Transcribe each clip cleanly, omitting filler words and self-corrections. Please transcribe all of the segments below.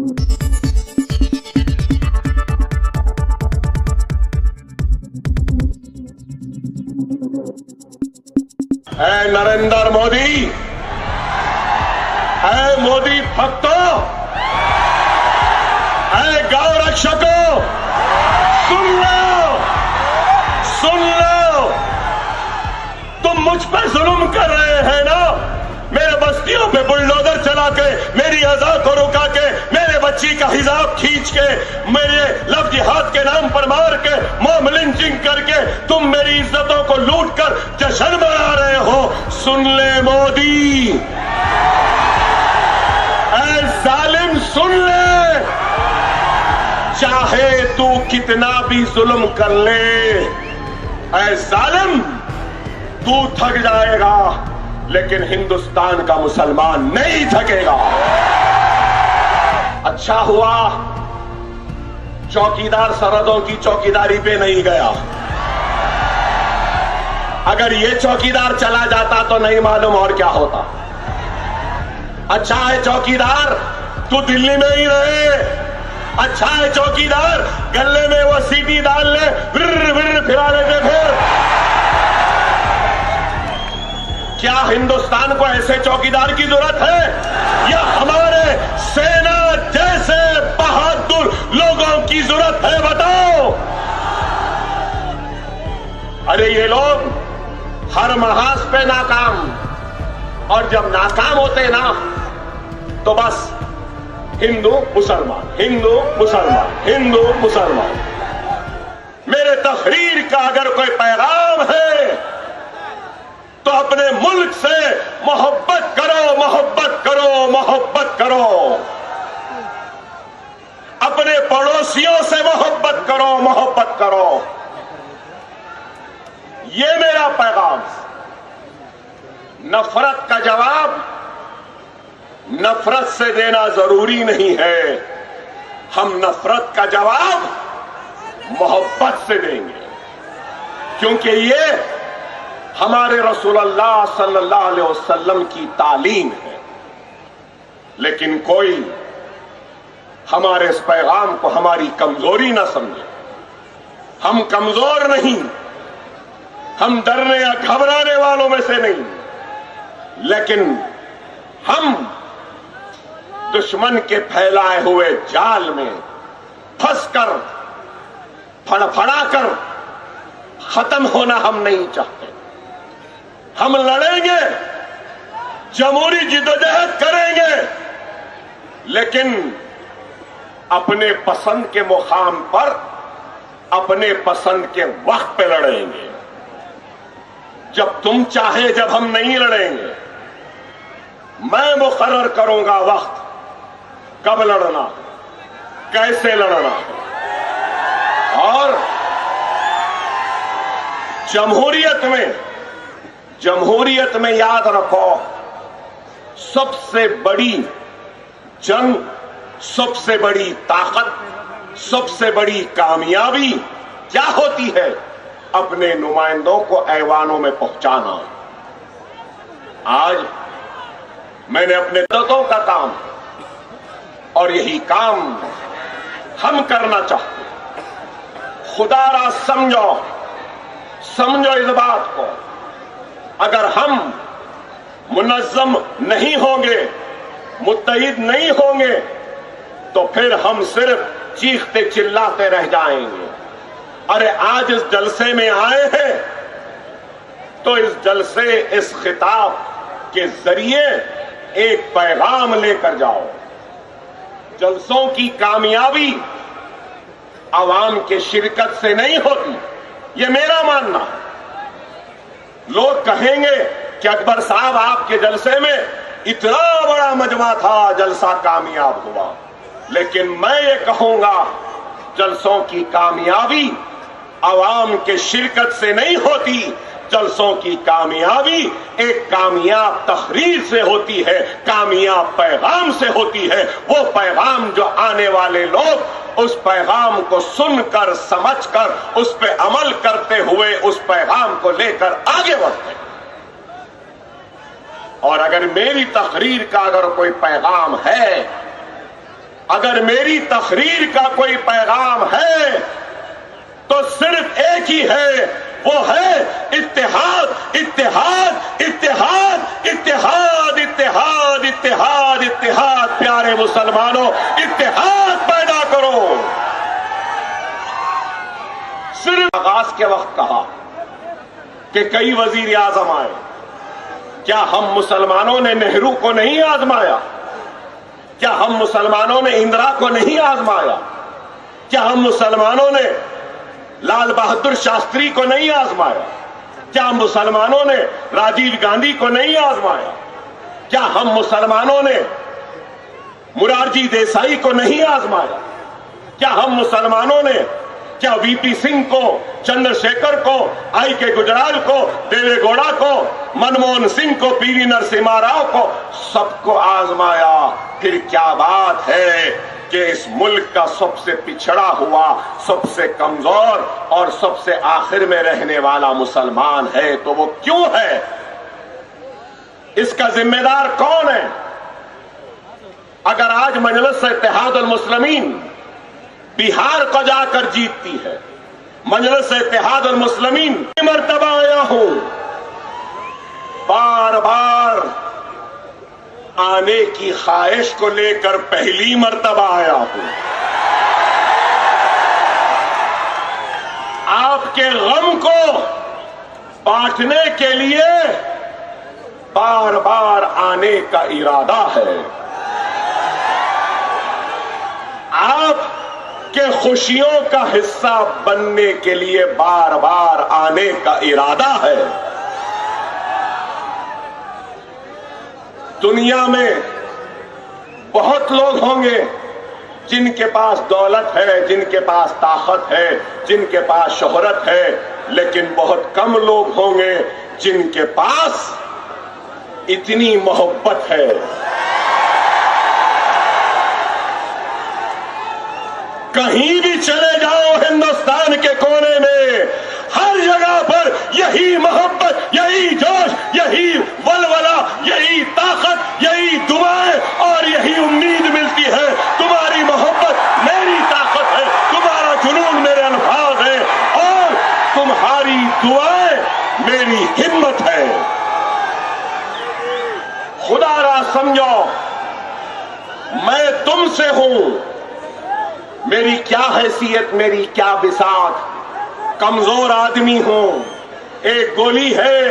है नरेंद्र मोदी, है मोदी भक्तों, है गौ रक्षकों, सुन लो, तुम मुझ पर जुल्म कर रहे हैं ना। मेरे बस्तियों पे बुलडोजर चला के, मेरी अज़ा को रुका के, मेरे बच्ची का हिजाब खींच के, मेरे लव जिहाद के नाम पर मार के, मॉब लिंचिंग करके तुम मेरी इज्जतों को लूट कर जश्न मना रहे हो। सुन ले मोदी, ऐ जालिम सुन ले, चाहे तू कितना भी जुल्म कर ले, ऐ जालिम तू थक जाएगा लेकिन हिंदुस्तान का मुसलमान नहीं थकेगा। अच्छा हुआ चौकीदार सरहदों की चौकीदारी पे नहीं गया। अगर ये चौकीदार चला जाता तो नहीं मालूम और क्या होता। अच्छा है चौकीदार तू दिल्ली में ही रहे, अच्छा है चौकीदार गले में वो सीटी डाल ले, विर विर फिरा लेते फिर। क्या हिंदुस्तान को ऐसे चौकीदार की जरूरत है या हमारे सेना जैसे बहादुर लोगों की जरूरत है? बताओ। अरे ये लोग हर महाज पे नाकाम, और जब नाकाम होते ना तो बस हिंदू मुसलमान, हिंदू मुसलमान, हिंदू मुसलमान। मेरे तहरीर का अगर कोई पैगाम है तो अपने मुल्क से मोहब्बत करो, मोहब्बत करो, मोहब्बत करो। अपने पड़ोसियों से मोहब्बत करो, मोहब्बत करो। ये मेरा पैगाम। नफरत का जवाब नफरत से देना जरूरी नहीं है। हम नफरत का जवाब मोहब्बत से देंगे, क्योंकि ये हमारे रसूलुल्लाह सल्लल्लाहु अलैहि वसल्लम की तालीम है। लेकिन कोई हमारे इस पैगाम को हमारी कमजोरी ना समझे। हम कमजोर नहीं, हम डरने या घबराने वालों में से नहीं, लेकिन हम दुश्मन के फैलाए हुए जाल में फंसकर फड़फड़ाकर खत्म होना हम नहीं चाहते। हम लड़ेंगे, जमहूरी जिद्दोजहद करेंगे, लेकिन अपने पसंद के मुकाम पर अपने पसंद के वक्त पे लड़ेंगे। जब तुम चाहे जब हम नहीं लड़ेंगे। मैं मुकर्रर करूंगा वक्त, कब लड़ना, कैसे लड़ना। और जमहूरियत में याद रखो, सबसे बड़ी जंग, सबसे बड़ी ताकत, सबसे बड़ी कामयाबी क्या होती है? अपने नुमाइंदों को ऐवानों में पहुंचाना। आज मैंने अपने दलों का काम, और यही काम हम करना चाहते। खुदारा समझो इस बात को, अगर हम मुनज़्ज़म नहीं होंगे, मुत्तहिद नहीं होंगे, तो फिर हम सिर्फ चीखते चिल्लाते रह जाएंगे। अरे आज इस जलसे में आए हैं तो इस जलसे, इस खिताब के जरिए एक पैगाम लेकर जाओ। जलसों की कामयाबी आवाम के शिरकत से नहीं होती, ये मेरा मानना है। लोग कहेंगे कि अकबर साहब आपके जलसे में इतना बड़ा मजमा था, जलसा कामयाब हुआ। लेकिन मैं ये कहूंगा, जलसों की कामयाबी आवाम के शिरकत से नहीं होती। जलसों की कामयाबी एक कामयाब तहरीर से होती है, कामयाब पैगाम से होती है। वो पैगाम जो आने वाले लोग उस पैगाम को सुनकर, समझकर, उस पे अमल करते हुए उस पैगाम को लेकर आगे बढ़ते हैं। और अगर मेरी तहरीर का अगर कोई पैगाम है अगर मेरी तहरीर का कोई पैगाम है तो सिर्फ एक ही है, वो है इत्तेहाद, इत्तेहाद, इत्तेहाद, इत्तेहाद, इत्तेहाद, इत्तेहाद, इत्तेहाद। प्यारे मुसलमानों, इत्तेहाद पैदा करो। सिर्फ आगाज के वक्त कहा कि कई वजीर आजम आए, क्या हम मुसलमानों ने नेहरू को नहीं आजमाया? क्या हम मुसलमानों ने इंदिरा को नहीं आजमाया? क्या हम मुसलमानों ने लाल बहादुर शास्त्री को नहीं आजमाया? क्या मुसलमानों ने राजीव गांधी को नहीं आजमाया? क्या हम मुसलमानों ने मुरारजी देसाई को नहीं आजमाया? क्या हम मुसलमानों ने क्या वीपी सिंह को, चंद्रशेखर को, आई के गुजराल को, देवेगौड़ा को, मनमोहन सिंह को, पीवी नरसिम्हा राव को, सबको आजमाया? फिर क्या बात है कि इस मुल्क का सबसे पिछड़ा हुआ, सबसे कमजोर और सबसे आखिर में रहने वाला मुसलमान है? तो वो क्यों है? इसका जिम्मेदार कौन है? अगर आज मजलिस इत्तेहादुल मुस्लिमीन बिहार को जाकर जीतती है, मजलिस इत्तेहादुल मुस्लिमीन मर्तबा आया हूं, बार बार आने की ख्वाहिश को लेकर पहली मर्तबा आया हूं। आपके गम को बांटने के लिए बार बार आने का इरादा है। आप के खुशियों का हिस्सा बनने के लिए बार बार आने का इरादा है। दुनिया में बहुत लोग होंगे जिनके पास दौलत है, जिनके पास ताकत है, जिनके पास शोहरत है, लेकिन बहुत कम लोग होंगे जिनके पास इतनी मोहब्बत है। कहीं भी चले जाओ हिंदुस्तान के कोने में, हर जगह पर यही मोहब्बत, यही जोश, यही वलवला, यही ताकत, यही दुआएं और यही उम्मीद मिलती है। तुम्हारी मोहब्बत मेरी ताकत है, तुम्हारा जुनून मेरे अल्फाज है और तुम्हारी दुआएं मेरी हिम्मत है। खुदारा समझो, मैं तुमसे हूं, मेरी क्या हैसियत, मेरी क्या बिसात, कमजोर आदमी हूं, एक गोली है,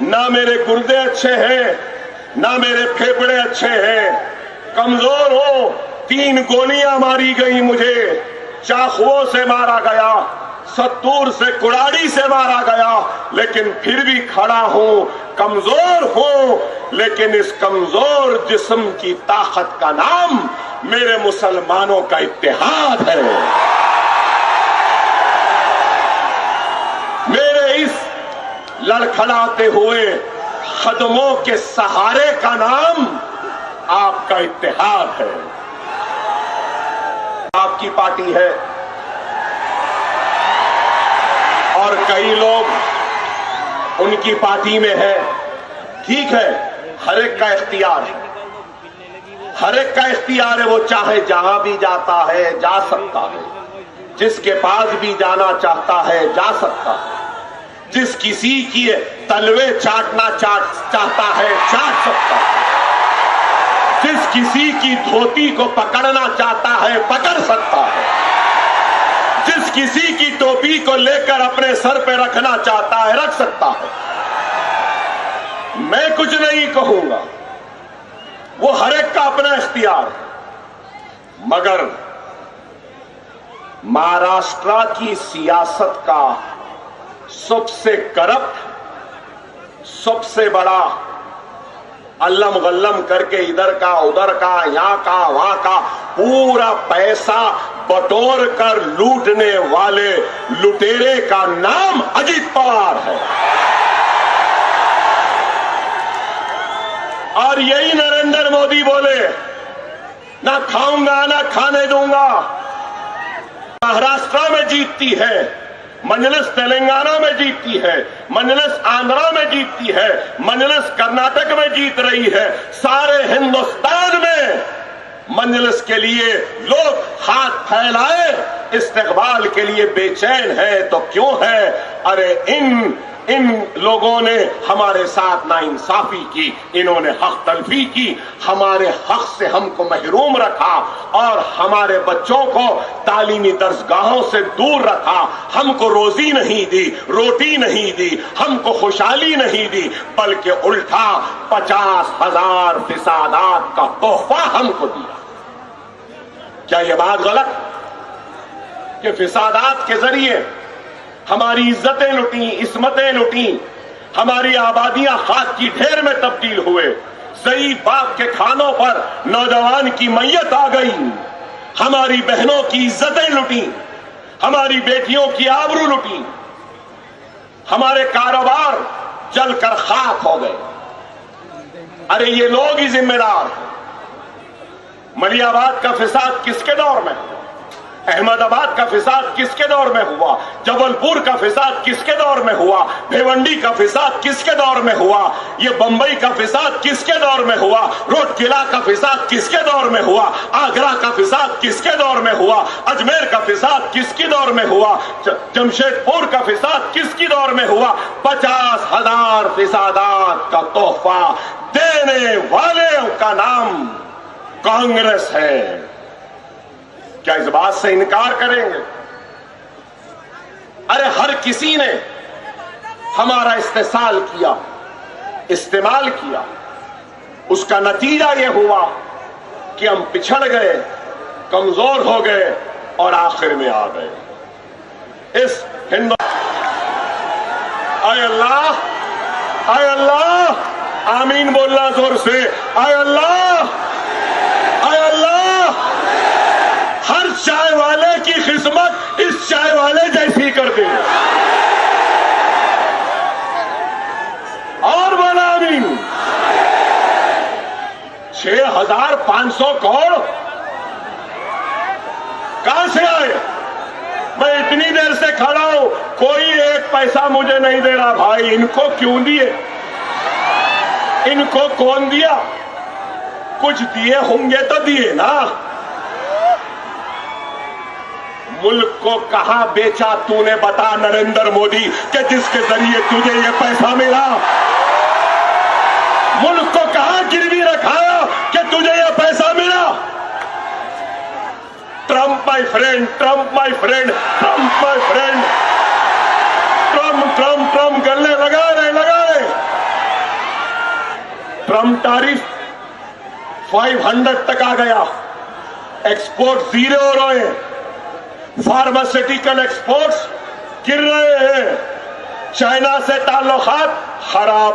ना मेरे गुर्दे अच्छे हैं, ना मेरे फेफड़े अच्छे हैं, कमजोर हूं। 3 गोलियां मारी गई मुझे, चाकुओं से मारा गया, सत्तूर से, कुड़ाड़ी से मारा गया, लेकिन फिर भी खड़ा हूं। कमजोर हूं, लेकिन इस कमजोर जिस्म की ताकत का नाम मेरे मुसलमानों का इत्तेहाद है। मेरे इस लड़खड़ाते हुए कदमों के सहारे का नाम आपका इत्तेहाद है। आपकी पार्टी है और कई लोग उनकी पार्टी में है, ठीक है, हर एक का इख्तियार है, हर एक का इख्तियार है, वो चाहे जहां भी जाता है जा सकता है, जिसके पास भी जाना चाहता है जा सकता है, जिस किसी की तलवे चाटना चाहता है चाट सकता है, जिस किसी की धोती को पकड़ना चाहता है पकड़ सकता है, जिस किसी की टोपी को लेकर अपने सर पे रखना चाहता है रख सकता है। मैं कुछ नहीं कहूंगा, वो हर एक का अपना इख्तियार है। मगर महाराष्ट्र की सियासत का सबसे करप्ट, सबसे बड़ा अल्लम गल्लम करके इधर का उधर का, यहां का वहां का पूरा पैसा बटोर कर लूटने वाले लुटेरे का नाम अजित पवार है। और यही नरेंद्र मोदी बोले, ना खाऊंगा ना खाने दूंगा। महाराष्ट्र में जीतती है, मजलिस तेलंगाना में जीतती है, मजलिस आंध्रा में जीतती है, मजलिस कर्नाटक में जीत रही है, सारे हिंदुस्तान में मंजलिस के लिए लोग हाथ फैलाए, इस्तकबाल के लिए बेचैन है तो क्यों है? अरे इन लोगों ने हमारे साथ नाइंसाफी की, इन्होंने हक तलफी की, हमारे हक से हमको महरूम रखा और हमारे बच्चों को तालीमी दर्सगाहों से दूर रखा, हमको रोजी नहीं दी, रोटी नहीं दी, हमको खुशहाली नहीं दी, बल्कि उल्टा 50,000 फिसादात का तोहफा हमको दिया। क्या यह बात गलत कि फिसादात के जरिए हमारी इज्जतें लुटी, इस्मतें लुटी, हमारी आबादियां खाक की ढेर में तब्दील हुए, सही बाप के खानों पर नौजवान की मैयत आ गई, हमारी बहनों की इज्जतें लुटी, हमारी बेटियों की आबरू लुटी, हमारे कारोबार जलकर खाक हो गए। अरे ये लोग ही जिम्मेदार हैं। मलियाबाद का फिसाद किसके दौर में? अहमदाबाद का फिसाद किसके दौर में हुआ? जबलपुर का फिसाद किसके दौर में हुआ? भिवंडी का फिसाद किसके दौर में हुआ? ये बंबई का फिसाद किसके दौर में हुआ? रोडकिला का फिसाद किसके दौर में हुआ? आगरा का फिसाद किसके दौर में हुआ? अजमेर का फिसाद किसके दौर में हुआ? जमशेदपुर का फिसाद किसकी दौर में हुआ? 50,000 फिसादात का तोहफा देने वाले का नाम कांग्रेस है। क्या इस बात से इनकार करेंगे? अरे हर किसी ने हमारा इस्तेसाल किया, इस्तेमाल किया, उसका नतीजा यह हुआ कि हम पिछड़ गए, कमजोर हो गए और आखिर में आ गए। इस आय अल्लाह, आय अल्लाह, आमीन बोलना जोर से, आय अल्लाह, आय अल्लाह। हर चाय वाले की किस्मत इस चाय वाले जैसी कर दे। और बोला आमीन। 6,500 करोड़ कहां से आए? मैं इतनी देर से खड़ा हूं, कोई एक पैसा मुझे नहीं दे रहा। भाई इनको क्यों दिए? इनको कौन दिया? कुछ दिए होंगे तो दिए ना। मुल्क को कहां बेचा तूने, बता नरेंद्र मोदी, कि जिसके जरिए तुझे ये पैसा मिला? मुल्क को कहां गिरवी रखाया कि तुझे ये पैसा मिला? Trump my friend, Trump my friend, Trump my friend, Trump Trump Trump गले लगा रहे। ट्रंप टैरिफ 500 तक आ गया, एक्सपोर्ट जीरो हो रहे हैं, फार्मास्यूटिकल एक्सपोर्ट्स गिर रहे हैं, चाइना से ताल्लुकात खराब,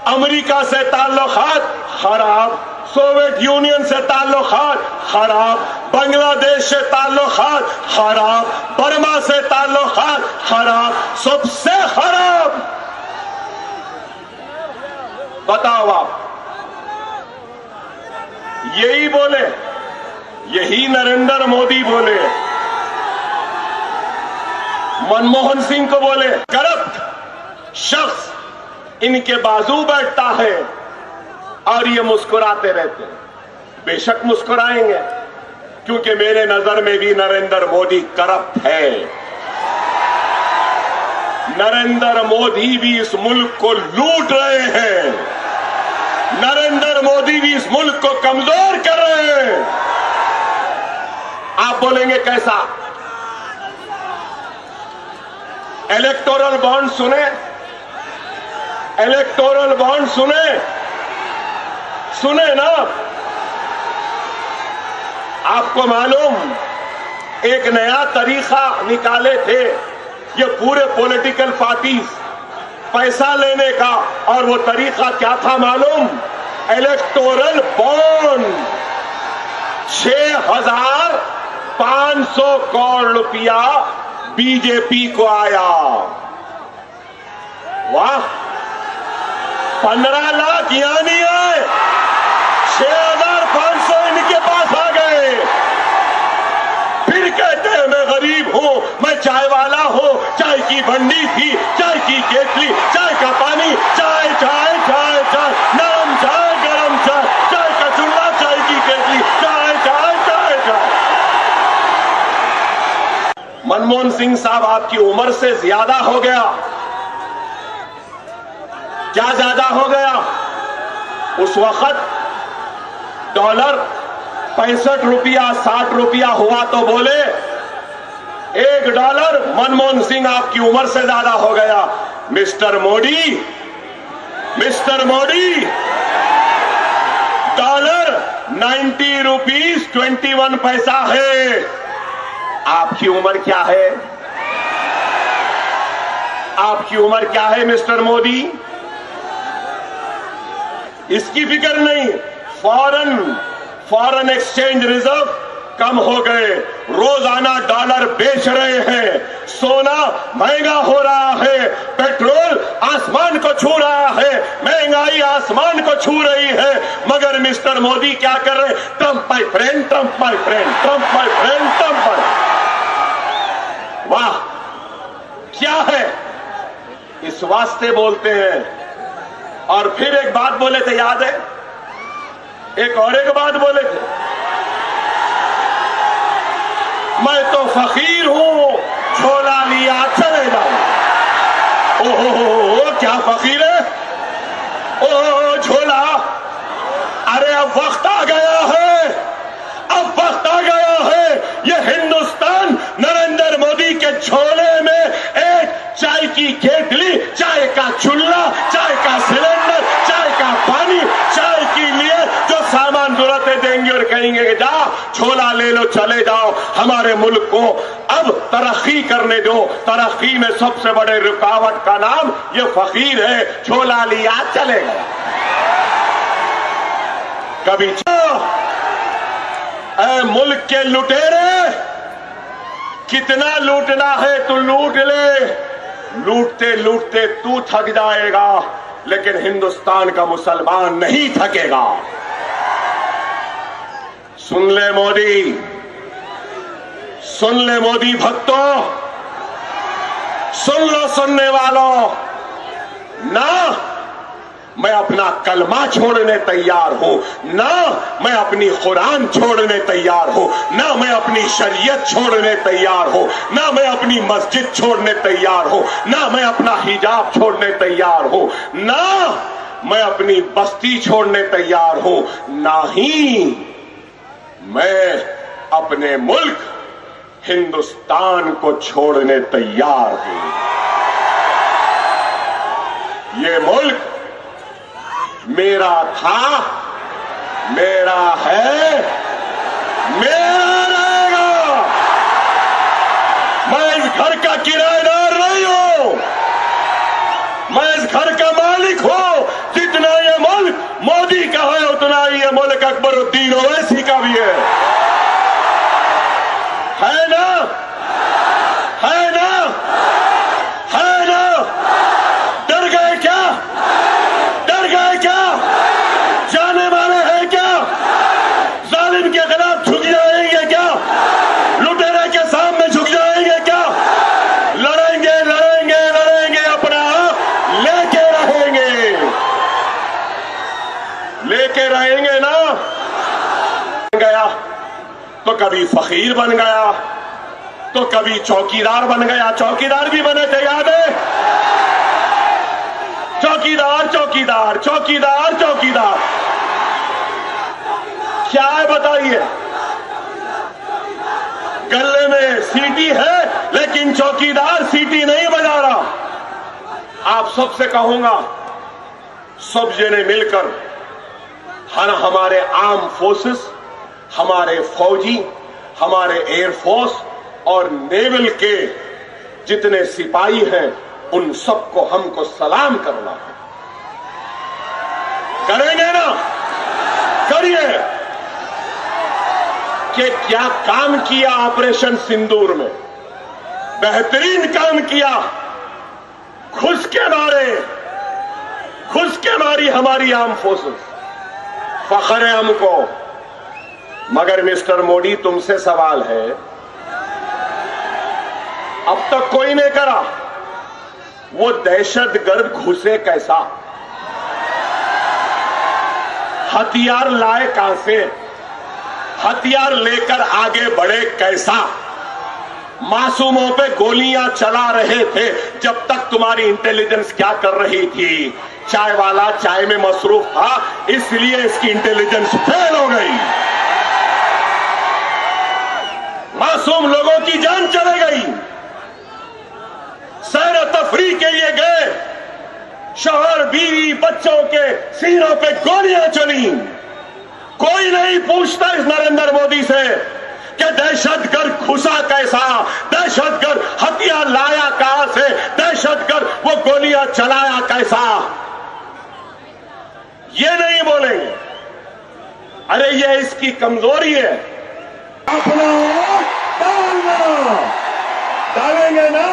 अमेरिका से ताल्लुकात खराब, सोवियत यूनियन से ताल्लुकात खराब, बांग्लादेश से ताल्लुकात खराब, बर्मा से ताल्लुकात खराब, सबसे खराब। बताओ आप, यही बोले, यही नरेंद्र मोदी बोले, मनमोहन सिंह को बोले, करप्ट शख्स इनके बाजू बैठता है और ये मुस्कुराते रहते हैं। बेशक मुस्कुराएंगे, क्योंकि मेरे नजर में भी नरेंद्र मोदी करप्ट है। नरेंद्र मोदी भी इस मुल्क को लूट रहे हैं, नरेंद्र मोदी भी इस मुल्क को कमजोर कर रहे हैं। आप बोलेंगे कैसा? इलेक्टोरल बॉन्ड सुने, इलेक्टोरल बॉन्ड सुने ना? आपको मालूम, एक नया तरीका निकाले थे ये पूरे पॉलिटिकल पार्टीज पैसा लेने का, और वो तरीका क्या था मालूम? Electoral bond. 6,500 करोड़ रुपया बीजेपी को आया। वाह, 15 लाख यहां नहीं आए, 6,500 इनके पास आ गए। फिर कहते हैं मैं गरीब हूं, मैं चाय वाला हूं, चाय की बंडी थी, चाय की केतली, चाय का पानी, चाय चाय चाय चाय, नरम चाय, गरम चाय, चाय का चूल्हा, चाय की केतली, चाय चाय मनमोहन सिंह साहब, आपकी उम्र से ज्यादा हो गया। क्या ज्यादा हो गया? उस वक्त डॉलर 65 रुपया 60 रुपया हुआ तो बोले $1। मनमोहन सिंह, आपकी उम्र से ज्यादा हो गया। मिस्टर मोदी, डॉलर 90 रुपीज 21 पैसा है। आपकी उम्र क्या है? आपकी उम्र क्या है मिस्टर मोदी? इसकी फिक्र नहीं। फॉरेन एक्सचेंज रिजर्व कम हो गए, रोजाना डॉलर बेच रहे हैं, सोना महंगा हो रहा है, पेट्रोल आसमान को छू रहा है, महंगाई आसमान को छू रही है, मगर मिस्टर मोदी क्या कर रहे हैं? Trump my friend, Trump my friend, Trump my friend, Trump my. वाह, क्या है? इस वास्ते बोलते हैं। और फिर एक बात बोले थे, याद है? एक बात बोले थे, मैं तो फकीर हूं, झोला लिया चले जाओ। ओहो, क्या फकीर है? ओहो, झोला। अरे अब वक्त आ गया है, अब वक्त आ गया है। ये हिंदुस्तान नरेंद्र मोदी के झोले में एक चाय की केतली, चाय का चूल्हा, चाय का सिलेंडर, चाय का पानी, चाय के लिए जो सामान जरूरतें देंगे और कहेंगे कि जा झोला ले लो, चले जाओ। हमारे मुल्क को अब तरक्की करने दो। तरक्की में सबसे बड़े रुकावट का नाम ये फकीर है। झोला लिया चले गया। कभी मुल्क के लुटेरे, कितना लूटना है तू लूट ले, लूटते लूटते तू थक जाएगा, लेकिन हिंदुस्तान का मुसलमान नहीं थकेगा। सुन ले मोदी, सुन ले मोदी भक्तों, सुन लो सुनने वालों। ना मैं अपना कलमा छोड़ने तैयार हूं, ना मैं अपनी कुरान छोड़ने तैयार हूं, ना मैं अपनी शरीयत छोड़ने तैयार हूं, ना मैं अपनी मस्जिद छोड़ने तैयार हूं, ना मैं अपना हिजाब छोड़ने तैयार हूं, ना मैं अपनी बस्ती छोड़ने तैयार हूं, ना ही मैं अपने मुल्क हिंदुस्तान को छोड़ने तैयार हूं। ये मुल्क मेरा था, मेरा है, मेरा रहेगा। मैं इस घर का किराएदार नहीं हूं, मैं इस घर का मालिक हूं। जितना ये मुल्क मोदी का है, उतना ही ये मुल्क अकबरुद्दीन ओवैसी का भी है ना? है ना? है ना? डर गए क्या? डर गए क्या? जाने वाले हैं क्या? जालिम के खिलाफ झुक जाएंगे क्या? लुटेरे के सामने झुक जाएंगे क्या? लड़ेंगे लड़ेंगे लड़ेंगे, अपना हक लेके रहेंगे, लेके रहेंगे ना। गया तो कभी फकीर बन गया, तो कभी चौकीदार बन गया। चौकीदार भी बने थे, याद है? चौकीदार चौकीदार चौकीदार चौकीदार, क्या है बताइए? गले में सीटी है, लेकिन चौकीदार सीटी नहीं बजा रहा। आप सबसे कहूंगा, सब जने मिलकर हमारे आर्म फोर्सेस, हमारे फौजी, हमारे एयरफोर्स और नेवल के जितने सिपाही हैं, उन सबको हमको सलाम करना है। करेंगे ना? करिए। कि क्या काम किया ऑपरेशन सिंदूर में, बेहतरीन काम किया। खुश के मारी हमारी आर्म फोर्सेस, फख्र है हमको। मगर मिस्टर मोदी, तुमसे सवाल है, अब तक कोई नहीं करा। वो दहशतगर्द घुसे कैसा? हथियार लाए कहां से? हथियार लेकर आगे बढ़े कैसा? मासूमों पे गोलियां चला रहे थे, जब तक तुम्हारी इंटेलिजेंस क्या कर रही थी? चाय वाला चाय में मसरूफ था, इसलिए इसकी इंटेलिजेंस फेल हो गई। मासूम लोगों की जान चली गई। सैर तफरी के लिए गए, शौहर बीवी बच्चों के सीनों पे गोलियां चली। कोई नहीं पूछता इस नरेंद्र मोदी से कि दहशतगर्द घुसा कैसा, दहशतगर्द हथियार लाया कहां से, दहशतगर्द वो गोलियां चलाया कैसा। ये नहीं बोलेंगे। अरे ये इसकी कमजोरी है। अपना वोट डालेंगे ना,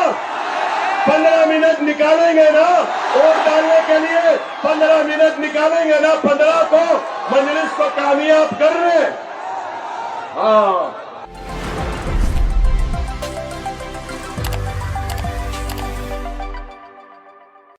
15 मिनट निकालेंगे ना, वोट डालने के लिए 15 मिनट निकालेंगे ना, 15 को मजलिस को कामयाब कर रहे हैं। हाँ,